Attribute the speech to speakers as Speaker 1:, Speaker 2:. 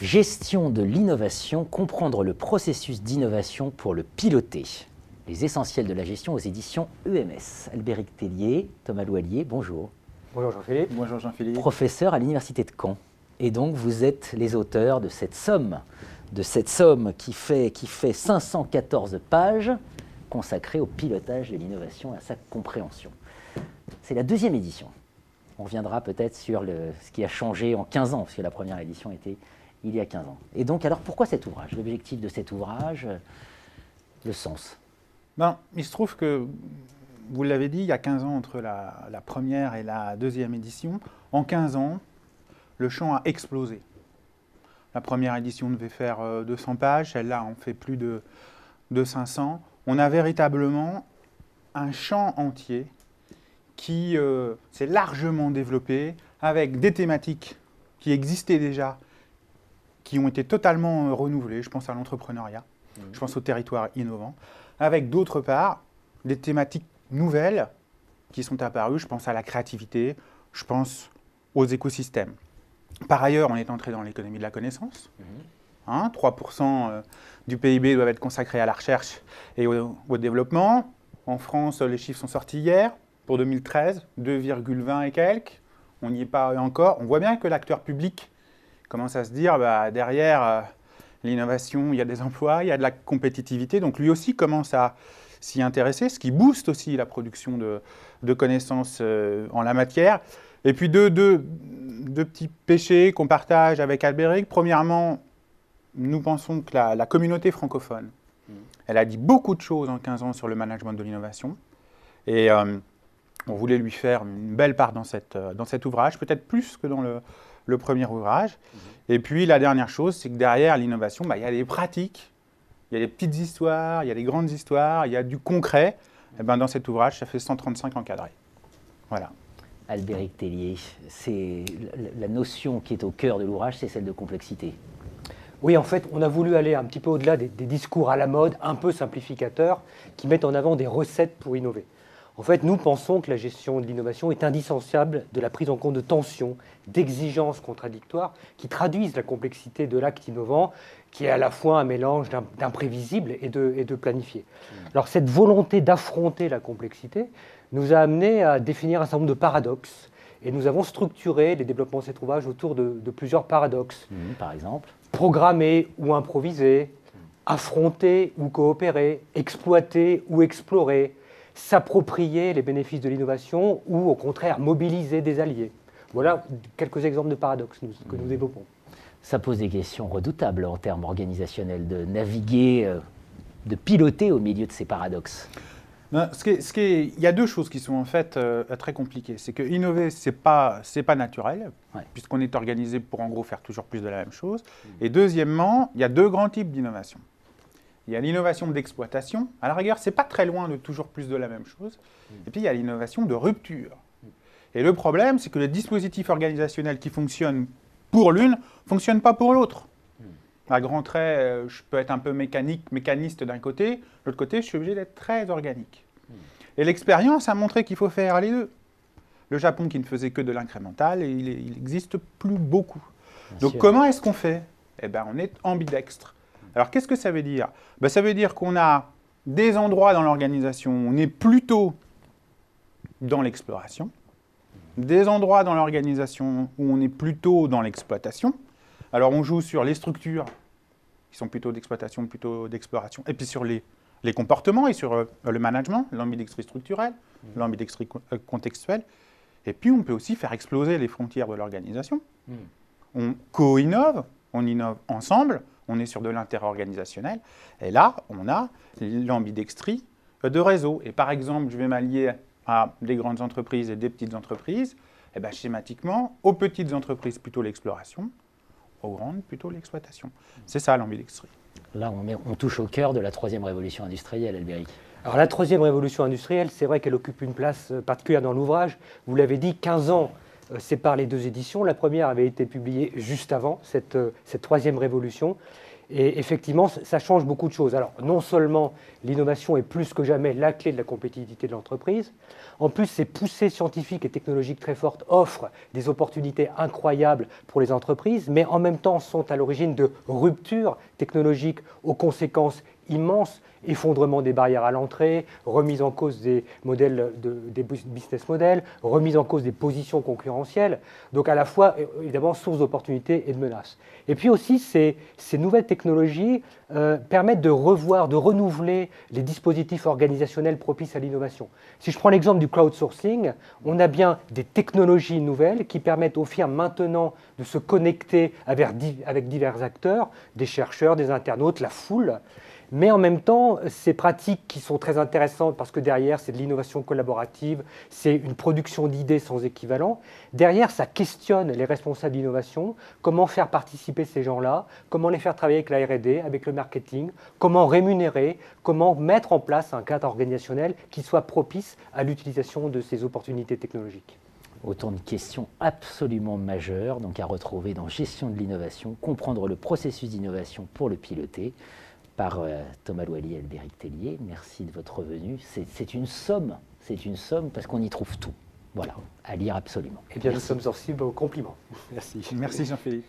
Speaker 1: Gestion de l'innovation, comprendre le processus d'innovation pour le piloter. Les essentiels de la gestion aux éditions EMS. Albéric Tellier, Thomas Louallier, bonjour.
Speaker 2: Bonjour Jean-Philippe.
Speaker 3: Bonjour Jean-Philippe.
Speaker 1: Professeur à l'Université de Caen. Et donc vous êtes les auteurs de cette somme qui fait 514 pages consacrée au pilotage de l'innovation et à sa compréhension. C'est la deuxième édition. On reviendra peut-être sur ce qui a changé en 15 ans, parce que la première édition était il y a 15 ans. Et donc, alors, pourquoi cet ouvrage? L'objectif de cet ouvrage, le sens?
Speaker 3: Il se trouve que, vous l'avez dit, il y a 15 ans entre la première et la deuxième édition. En 15 ans, le champ a explosé. La première édition devait faire 200 pages, celle-là en fait plus de 500. On a véritablement un champ entier qui s'est largement développé avec des thématiques qui existaient déjà, qui ont été totalement renouvelées. Je pense à l'entrepreneuriat, je pense au territoire innovant, avec d'autre part des thématiques nouvelles qui sont apparues. Je pense à la créativité, je pense aux écosystèmes. Par ailleurs, on est entré dans l'économie de la connaissance. 3% du PIB doivent être consacrés à la recherche et au développement. En France, les chiffres sont sortis hier. Pour 2013, 2,20 et quelques. On n'y est pas encore. On voit bien que l'acteur public commence à se dire, derrière l'innovation, il y a des emplois, il y a de la compétitivité. Donc lui aussi commence à s'y intéresser, ce qui booste aussi la production de connaissances en la matière. Et puis deux petits péchés qu'on partage avec Albéric. Premièrement, nous pensons que la communauté francophone, elle a dit beaucoup de choses en 15 ans sur le management de l'innovation. Et on voulait lui faire une belle part dans cet ouvrage, peut-être plus que dans le premier ouvrage. Et puis la dernière chose, c'est que derrière l'innovation, il y a des pratiques, il y a des petites histoires, il y a des grandes histoires, il y a du concret. Et dans cet ouvrage, ça fait 135 encadrés. Voilà.
Speaker 1: Albéric Tellier, c'est la notion qui est au cœur de l'ouvrage, c'est celle de complexité.
Speaker 2: Oui, en fait, on a voulu aller un petit peu au-delà des discours à la mode, un peu simplificateurs, qui mettent en avant des recettes pour innover. En fait, nous pensons que la gestion de l'innovation est indissociable de la prise en compte de tensions, d'exigences contradictoires qui traduisent la complexité de l'acte innovant, qui est à la fois un mélange d'imprévisible et de planifié. Alors, cette volonté d'affronter la complexité nous a amené à définir un certain nombre de paradoxes. Et nous avons structuré les développements de cet ouvrage autour de plusieurs paradoxes.
Speaker 1: Par exemple,
Speaker 2: programmer ou improviser, affronter ou coopérer, exploiter ou explorer, s'approprier les bénéfices de l'innovation ou au contraire mobiliser des alliés. Voilà quelques exemples de paradoxes que nous développons.
Speaker 1: ça pose des questions redoutables en termes organisationnels, de naviguer, de piloter au milieu de ces paradoxes.
Speaker 3: Il y a deux choses qui sont en fait très compliquées. C'est que innover, c'est pas naturel, puisqu'on est organisé pour en gros faire toujours plus de la même chose. Et deuxièmement, il y a deux grands types d'innovation. Il y a l'innovation d'exploitation. À la rigueur, c'est pas très loin de toujours plus de la même chose. Et puis il y a l'innovation de rupture. Et le problème, c'est que le dispositif organisationnel qui fonctionne pour l'une ne fonctionne pas pour l'autre. À grands traits, je peux être un peu mécaniste d'un côté, de l'autre côté, je suis obligé d'être très organique. Et l'expérience a montré qu'il faut faire les deux. Le Japon, qui ne faisait que de l'incrémental, il n'existe plus beaucoup. Donc comment est-ce qu'on fait? Eh bien, on est ambidextre. Alors, qu'est-ce que ça veut dire? Ça veut dire qu'on a des endroits dans l'organisation où on est plutôt dans l'exploration, des endroits dans l'organisation où on est plutôt dans l'exploitation. Alors, on joue sur les structures qui sont plutôt d'exploitation, plutôt d'exploration, et puis sur les comportements et sur le management, l'ambidextrie structurelle, l'ambidextrie contextuelle. Et puis, on peut aussi faire exploser les frontières de l'organisation. On co-innove, on innove ensemble, on est sur de l'interorganisationnel. Et là, on a l'ambidextrie de réseau. Et par exemple, je vais m'allier à des grandes entreprises et des petites entreprises. Et bien, schématiquement, aux petites entreprises, plutôt l'exploration, aux grandes, plutôt l'exploitation. C'est ça l'ambidextrie.
Speaker 1: Là, on touche au cœur de la troisième révolution industrielle, Albéric.
Speaker 2: Alors la troisième révolution industrielle, c'est vrai qu'elle occupe une place particulière dans l'ouvrage. Vous l'avez dit, 15 ans séparent les deux éditions. La première avait été publiée juste avant cette troisième révolution. Et effectivement, ça change beaucoup de choses. Alors, non seulement l'innovation est plus que jamais la clé de la compétitivité de l'entreprise, en plus, ces poussées scientifiques et technologiques très fortes offrent des opportunités incroyables pour les entreprises, mais en même temps sont à l'origine de ruptures technologiques aux conséquences immenses, effondrement des barrières à l'entrée, remise en cause des business models, remise en cause des positions concurrentielles. Donc à la fois, évidemment, source d'opportunités et de menaces. Et puis aussi, ces nouvelles technologies permettent de revoir, de renouveler les dispositifs organisationnels propices à l'innovation. Si je prends l'exemple du crowdsourcing, on a bien des technologies nouvelles qui permettent aux firmes maintenant de se connecter avec divers acteurs, des chercheurs, des internautes, la foule. Mais en même temps, ces pratiques qui sont très intéressantes parce que derrière, c'est de l'innovation collaborative, c'est une production d'idées sans équivalent. Derrière, ça questionne les responsables d'innovation, comment faire participer ces gens-là, comment les faire travailler avec la R&D, avec le marketing, comment rémunérer, comment mettre en place un cadre organisationnel qui soit propice à l'utilisation de ces opportunités technologiques.
Speaker 1: Autant de questions absolument majeures, donc à retrouver dans Gestion de l'innovation, comprendre le processus d'innovation pour le piloter, par Thomas Louali et Albéric Tellier. Merci de votre venue. C'est une somme parce qu'on y trouve tout. Voilà, à lire absolument.
Speaker 2: Eh bien, nous sommes aussi au compliment. Merci.
Speaker 3: Merci Jean-Philippe.